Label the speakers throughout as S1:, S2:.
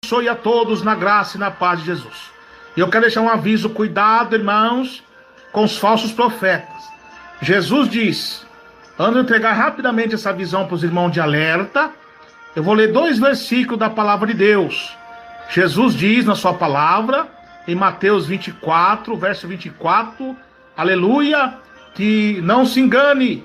S1: Abençoe a todos na graça e na paz de Jesus. E eu quero deixar um aviso: cuidado, irmãos, com os falsos profetas. Jesus diz, antes de entregar rapidamente essa visão para os irmãos de alerta, eu vou ler 2 versículos da palavra de Deus. Jesus diz na sua palavra, em Mateus 24, verso 24, aleluia, que não se engane,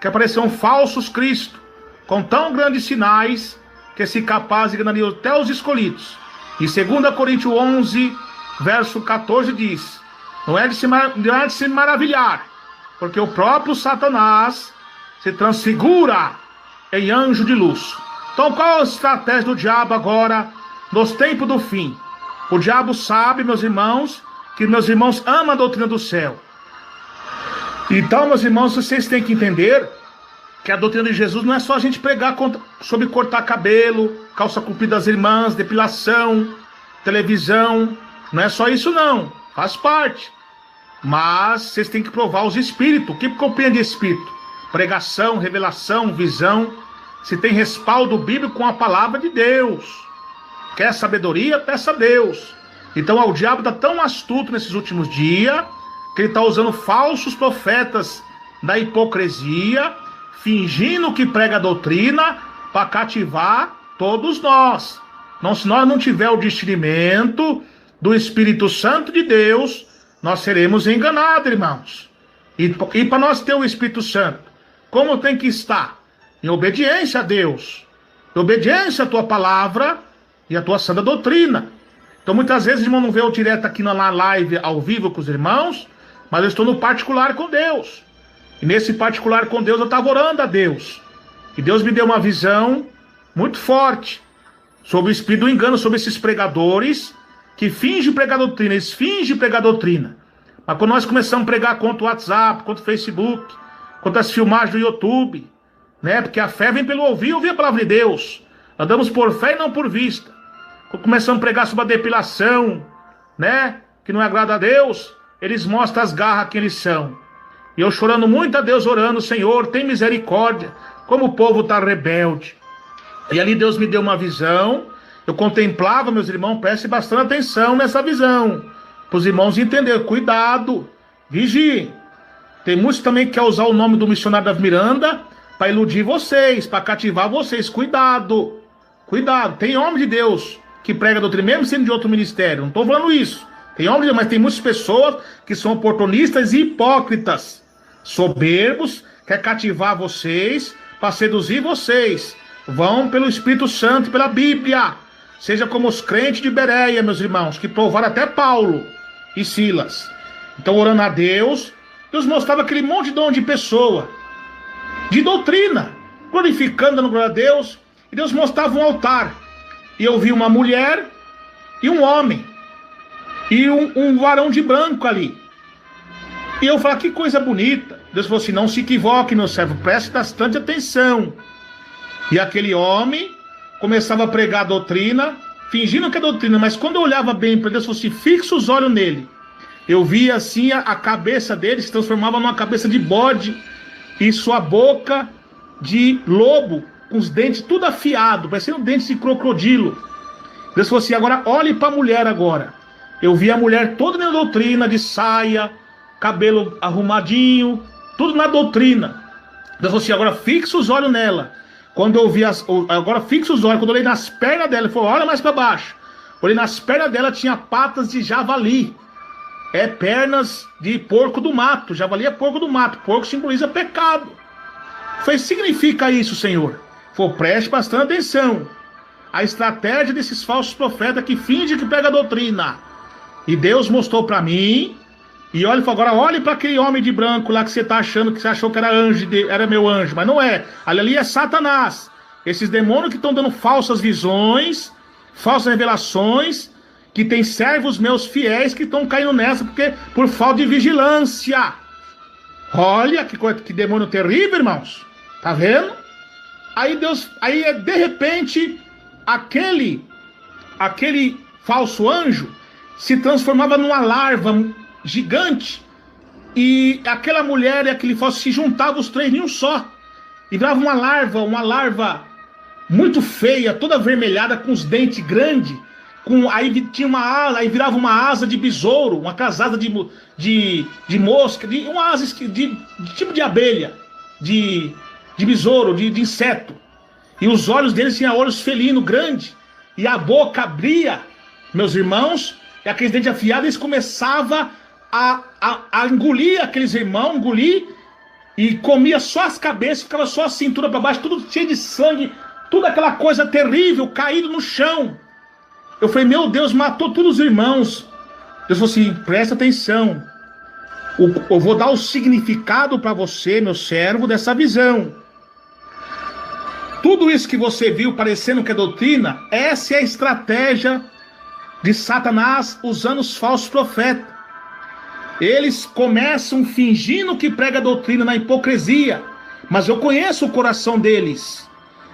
S1: que aparecerão falsos cristos, com tão grandes sinais, que se capaz enganariam até os escolhidos. E 2 Coríntios 11, verso 14 diz, não é de se maravilhar, porque o próprio Satanás se transfigura em anjo de luz. Então qual a estratégia do diabo agora, nos tempos do fim? O diabo sabe, meus irmãos, que meus irmãos amam a doutrina do céu. Então, meus irmãos, vocês têm que entender que a doutrina de Jesus não é só a gente pregar sobre cortar cabelo, calça comprida das irmãs, depilação, televisão. Não é só isso não, faz parte. Mas vocês têm que provar os espíritos. O que compreende espírito? Pregação, revelação, visão. Se tem respaldo bíblico com a palavra de Deus. Quer sabedoria? Peça a Deus. Então o diabo está tão astuto nesses últimos dias, que ele está usando falsos profetas da hipocrisia, fingindo que prega a doutrina para cativar todos nós. Não, se nós não tiver o discernimento do Espírito Santo de Deus, nós seremos enganados, irmãos. E para nós ter o Espírito Santo, como tem que estar? Em obediência a Deus, em obediência à tua palavra e à tua santa doutrina. Então muitas vezes o irmão não vê eu direto aqui na live ao vivo com os irmãos, mas eu estou no particular com Deus. E nesse particular com Deus eu estava orando a Deus. E Deus me deu uma visão muito forte sobre o espírito do engano, sobre esses pregadores que fingem pregar doutrina. Eles fingem pregar doutrina. Mas quando nós começamos a pregar contra o WhatsApp, contra o Facebook, contra as filmagens do YouTube, né? Porque a fé vem pelo ouvir a palavra de Deus. Andamos por fé e não por vista. Quando começamos a pregar sobre a depilação, né? Que não agrada a Deus, eles mostram as garras que eles são. E eu chorando muito a Deus, orando, Senhor, tem misericórdia, como o povo está rebelde. E ali Deus me deu uma visão, eu contemplava, meus irmãos, preste bastante atenção nessa visão, para os irmãos entenderem, cuidado, vigiem. Tem muitos também que querem usar o nome do missionário da Miranda para iludir vocês, para cativar vocês, cuidado, cuidado. Tem homem de Deus que prega doutrina, mesmo sendo de outro ministério, não estou falando isso. Tem homem de Deus, mas tem muitas pessoas que são oportunistas e hipócritas, soberbos, quer cativar vocês, para seduzir vocês. Vão pelo Espírito Santo e pela Bíblia. Seja como os crentes de Bereia, meus irmãos, que provaram até Paulo e Silas. Então, orando a Deus, Deus mostrava aquele monte de pessoa, de doutrina, glorificando, dando glória a Deus. E Deus mostrava um altar. E eu vi uma mulher e um homem. E um varão de branco ali. E eu falei, que coisa bonita. Deus falou assim, não se equivoque, meu servo, preste bastante atenção. E aquele homem começava a pregar a doutrina, fingindo que é doutrina, mas quando eu olhava bem para Deus, falou assim, fixa os olhos nele. Eu via assim a cabeça dele se transformava numa cabeça de bode, e sua boca de lobo, com os dentes tudo afiado, parecendo dentes de crocodilo. Deus falou assim, agora olhe para a mulher agora. Eu vi a mulher toda na doutrina, de saia, cabelo arrumadinho, tudo na doutrina. Deus falou assim, agora fixa os olhos nela. Quando eu vi, agora fixa os olhos, quando eu olhei nas pernas dela, ele falou, olha mais para baixo. Olhei nas pernas dela, tinha patas de javali. É pernas de porco do mato, javali é porco do mato, porco simboliza pecado. Foi, significa isso, Senhor? Foi, preste bastante atenção. A estratégia desses falsos profetas que fingem que pega a doutrina. E Deus mostrou para mim, e olha, agora olhe para aquele homem de branco lá que você está achando, que você achou que era anjo, era meu anjo, mas não é. Ali é Satanás. Esses demônios que estão dando falsas visões, falsas revelações, que tem servos meus fiéis que estão caindo nessa porque por falta de vigilância. Olha que demônio terrível, irmãos. Tá vendo? Aí de repente aquele falso anjo se transformava numa larva gigante, e aquela mulher e aquele falso se juntavam os três em um só. e virava uma larva muito feia, toda avermelhada, com os dentes grandes, aí tinha uma asa, aí virava uma asa de besouro, uma casada de mosca, uma asa de tipo de abelha, de besouro, de inseto. E os olhos deles tinham olhos felinos grandes, e a boca abria, meus irmãos, e aqueles dentes afiados, eles começavam a engolir aqueles irmãos, e comia só as cabeças, ficava só a cintura para baixo, tudo cheio de sangue, toda aquela coisa terrível, caído no chão. Eu falei, meu Deus, matou todos os irmãos. Deus falou assim, presta atenção, eu vou dar o significado para você, meu servo, dessa visão. Tudo isso que você viu parecendo que é doutrina, essa é a estratégia de Satanás usando os falsos profetas. Eles começam fingindo que prega doutrina na hipocrisia, mas eu conheço o coração deles.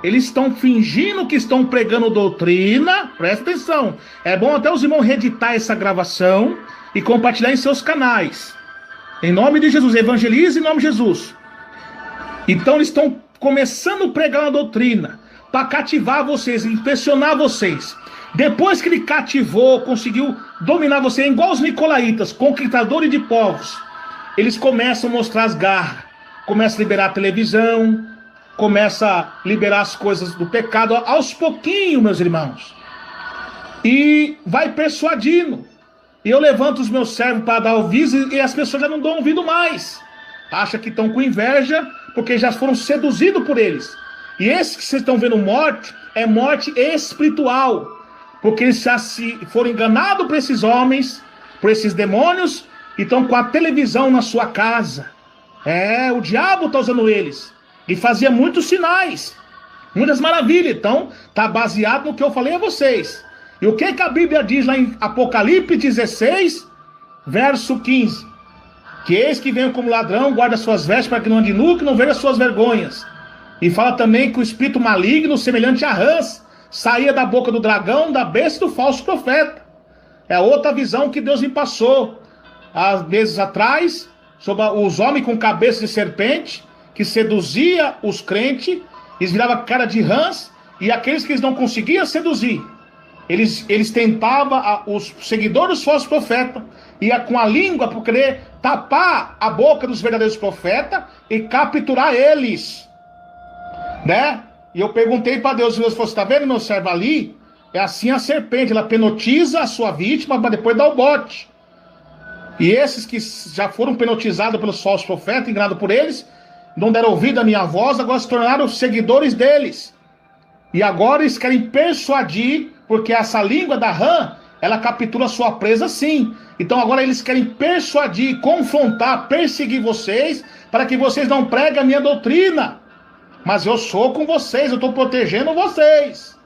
S1: Eles estão fingindo que estão pregando doutrina, presta atenção. É bom até os irmãos reeditar essa gravação e compartilhar em seus canais. Em nome de Jesus, evangelize em nome de Jesus. Então eles estão começando a pregar uma doutrina para cativar vocês, impressionar vocês. Depois que ele cativou, conseguiu dominar você, igual os nicolaítas, conquistadores de povos, eles começam a mostrar as garras, começam a liberar a televisão, começam a liberar as coisas do pecado, aos pouquinhos, meus irmãos, e vai persuadindo. E eu levanto os meus servos para dar ouvido, e as pessoas já não dão ouvido mais, acham que estão com inveja, porque já foram seduzidos por eles. E esse que vocês estão vendo morte, é morte espiritual, porque eles já foram enganados por esses homens, por esses demônios, e estão com a televisão na sua casa. O diabo está usando eles, e fazia muitos sinais, muitas maravilhas. Então está baseado no que eu falei a vocês. E o que a Bíblia diz lá em Apocalipse 16, verso 15? Que eis que vem como ladrão, guarda suas vestes para que não ande nu, que não veja suas vergonhas. E fala também que o espírito maligno, semelhante a rãs, saía da boca do dragão, da besta e do falso profeta. É outra visão que Deus me passou há meses atrás, sobre os homens com cabeça de serpente, que seduzia os crentes, eles viravam cara de rãs, e aqueles que eles não conseguiam seduzir, eles tentavam, os seguidores dos falsos profetas, ia com a língua para querer tapar a boca dos verdadeiros profetas e capturar eles, né? E eu perguntei para Deus, Deus falou, tá vendo meu servo ali? É assim a serpente, ela penotiza a sua vítima para depois dar o bote. E esses que já foram penotizados pelos falsos profetas, enganados por eles, não deram ouvido à minha voz, agora se tornaram seguidores deles. E agora eles querem persuadir, porque essa língua da rã, ela captura a sua presa sim. Então agora eles querem persuadir, confrontar, perseguir vocês, para que vocês não preguem a minha doutrina. Mas eu sou com vocês, eu estou protegendo vocês.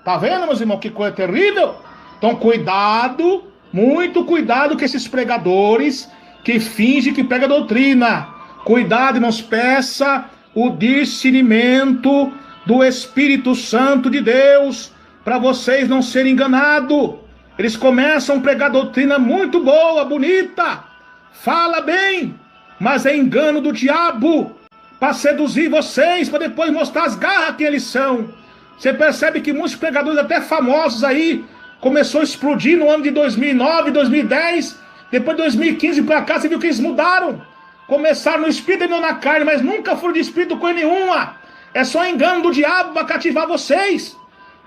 S1: Tá vendo, meus irmãos, que coisa terrível? Então cuidado, muito cuidado com esses pregadores que fingem que pregam doutrina. Cuidado, irmãos, peça o discernimento do Espírito Santo de Deus, para vocês não serem enganados. Eles começam a pregar doutrina muito boa, bonita, fala bem, mas é engano do diabo, para seduzir vocês, para depois mostrar as garras que eles são. Você percebe que muitos pregadores, até famosos aí, começou a explodir no ano de 2009, 2010, depois de 2015 para cá, você viu que eles mudaram. Começaram no espírito e não na carne, mas nunca foram de espírito coisa nenhuma. É só engano do diabo para cativar vocês.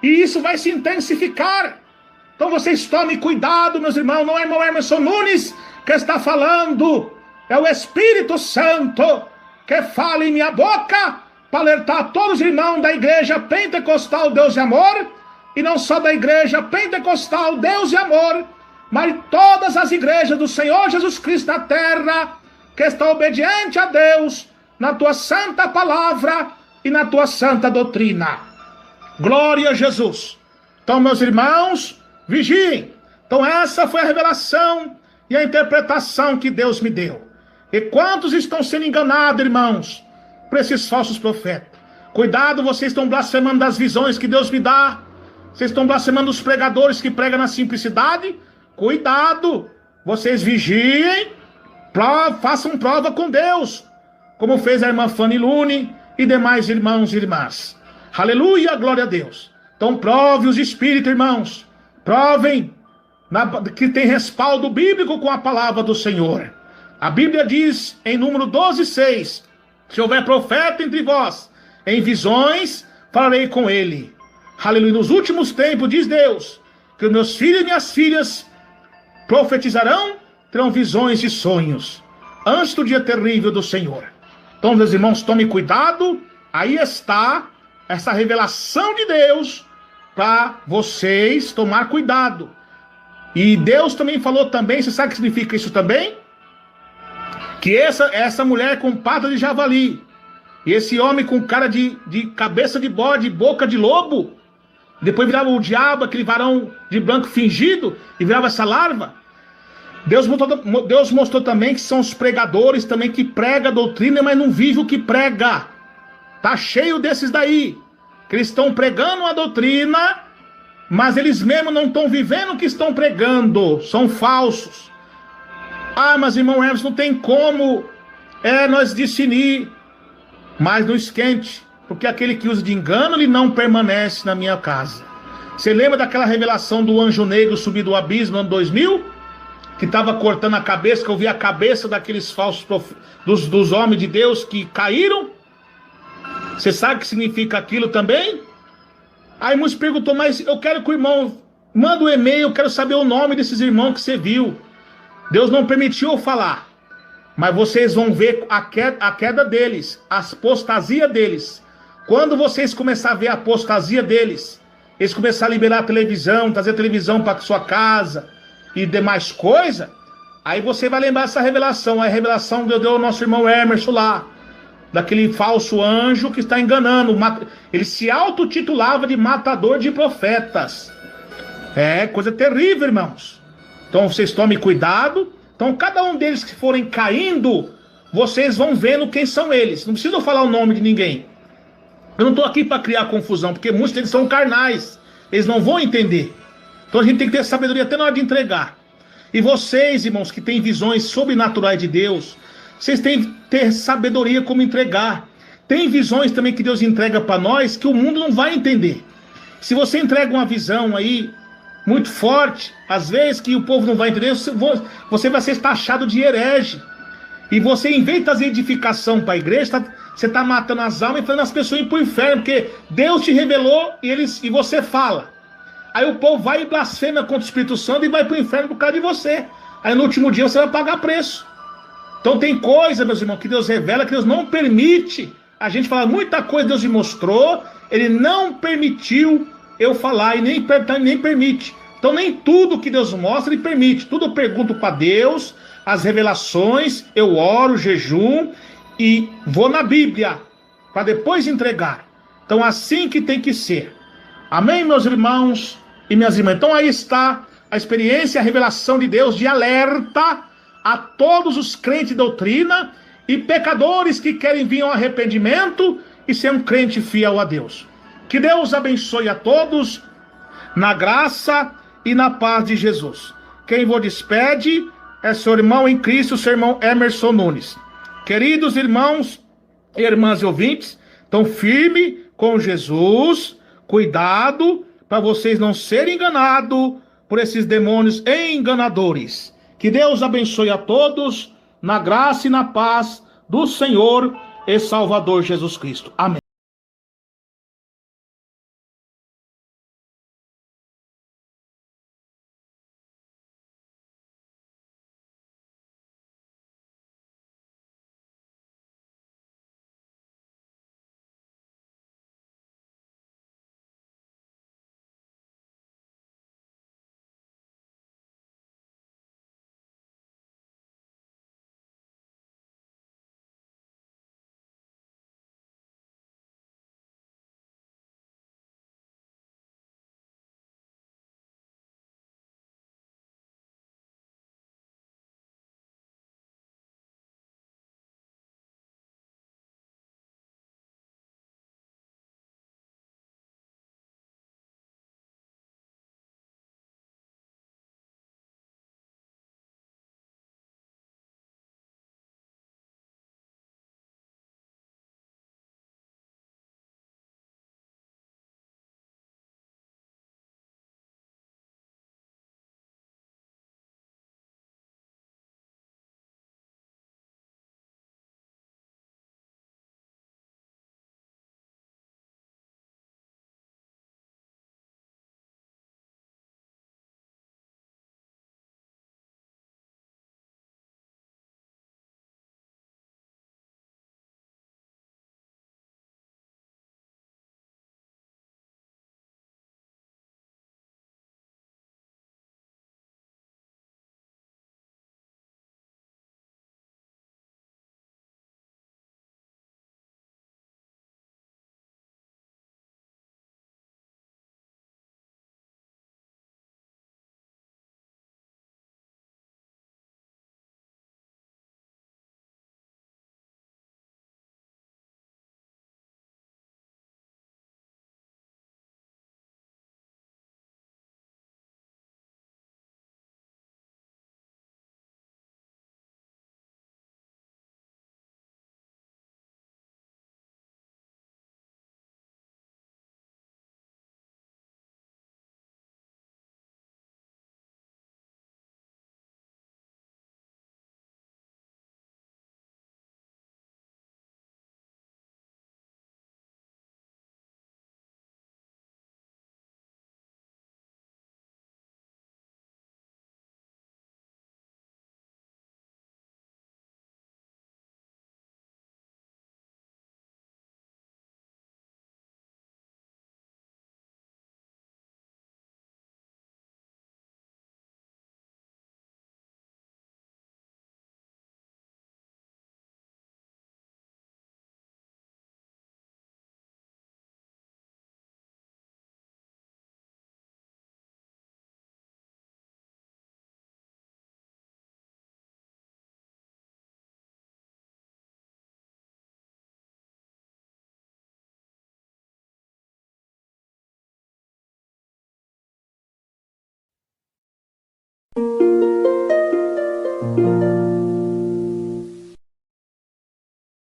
S1: E isso vai se intensificar. Então vocês tomem cuidado, meus irmãos. Não é irmão Emerson Nunes que está falando. É o Espírito Santo que fala em minha boca para alertar todos os irmãos da igreja pentecostal Deus de Amor. E não só da igreja pentecostal Deus de Amor, mas todas as igrejas do Senhor Jesus Cristo na terra, que está obediente a Deus na tua santa palavra e na tua santa doutrina. Glória a Jesus. Então, meus irmãos, vigiem. Então essa foi a revelação e a interpretação que Deus me deu. E quantos estão sendo enganados, irmãos, por esses falsos profetas? Cuidado, vocês estão blasfemando das visões que Deus me dá. Vocês estão blasfemando os pregadores que pregam na simplicidade. Cuidado, vocês vigiem, façam prova com Deus, como fez a irmã Fanny Lune e demais irmãos e irmãs. Aleluia, glória a Deus. Então prove os espíritos, irmãos. Provem que tem respaldo bíblico com a palavra do Senhor. A Bíblia diz em número 12:6: se houver profeta entre vós, em visões falarei com ele. Aleluia. Nos últimos tempos, diz Deus, que os meus filhos e minhas filhas profetizarão, terão visões e sonhos, antes do dia terrível do Senhor. Então, meus irmãos, tome cuidado. Aí está essa revelação de Deus para vocês tomar cuidado. E Deus também falou também, você sabe o que significa isso também? Que essa mulher com pata de javali, e esse homem com cara de cabeça de bode, boca de lobo, depois virava o diabo, aquele varão de branco fingido, e virava essa larva. Deus mostrou também que são os pregadores também que pregam a doutrina, mas não vivem o que prega. Tá cheio desses daí, que eles estão pregando a doutrina, mas eles mesmos não estão vivendo o que estão pregando, são falsos. Ah, mas irmão Hermes, não tem como nós discernir, mas não esquente, porque aquele que usa de engano, ele não permanece na minha casa. Você lembra daquela revelação do anjo negro subir do abismo no ano 2000? Que estava cortando a cabeça, que eu vi a cabeça daqueles falsos dos homens de Deus que caíram? Você sabe o que significa aquilo também? Aí muitos perguntou, mas eu quero que o irmão manda um e-mail, eu quero saber o nome desses irmãos que você viu. Deus não permitiu eu falar, mas vocês vão ver a queda deles, a apostasia deles. Quando vocês começarem a ver a apostasia deles, eles começarem a liberar a televisão, trazer televisão para sua casa e demais coisa, aí você vai lembrar essa revelação, a revelação que deu ao nosso irmão Emerson lá, daquele falso anjo que está enganando. Ele se autotitulava de matador de profetas. É coisa terrível, irmãos. Então vocês tomem cuidado. Então cada um deles que forem caindo, vocês vão vendo quem são eles. Não precisa falar o nome de ninguém. Eu não estou aqui para criar confusão, porque muitos deles são carnais, eles não vão entender. Então a gente tem que ter sabedoria até na hora de entregar. E vocês, irmãos, que têm visões sobrenaturais de Deus, vocês têm que ter sabedoria como entregar. Tem visões também que Deus entrega para nós que o mundo não vai entender. Se você entrega uma visão aí muito forte, às vezes que o povo não vai entender, você vai ser taxado de herege. E você, em vez de trazer edificação para a igreja, você está matando as almas e fazendo as pessoas ir para o inferno, porque Deus te revelou e você fala. Aí o povo vai e blasfema contra o Espírito Santo e vai para o inferno por causa de você. Aí no último dia você vai pagar preço. Então tem coisa, meus irmãos, que Deus revela, que Deus não permite a gente falar. Muita coisa Deus me mostrou, Ele não permitiu eu falar e nem permite. Então nem tudo que Deus mostra Ele permite. Tudo eu pergunto para Deus, as revelações, eu oro, jejum e vou na Bíblia para depois entregar. Então assim que tem que ser. Amém, meus irmãos e minhas irmãs? Então aí está a experiência, a revelação de Deus de alerta a todos os crentes de doutrina e pecadores que querem vir ao arrependimento e ser um crente fiel a Deus. Que Deus abençoe a todos na graça e na paz de Jesus. Quem vos despede é seu irmão em Cristo, seu irmão Emerson Nunes. Queridos irmãos e irmãs e ouvintes, então firme com Jesus, cuidado para vocês não serem enganados por esses demônios enganadores. Que Deus abençoe a todos na graça e na paz do Senhor e Salvador Jesus Cristo. Amém.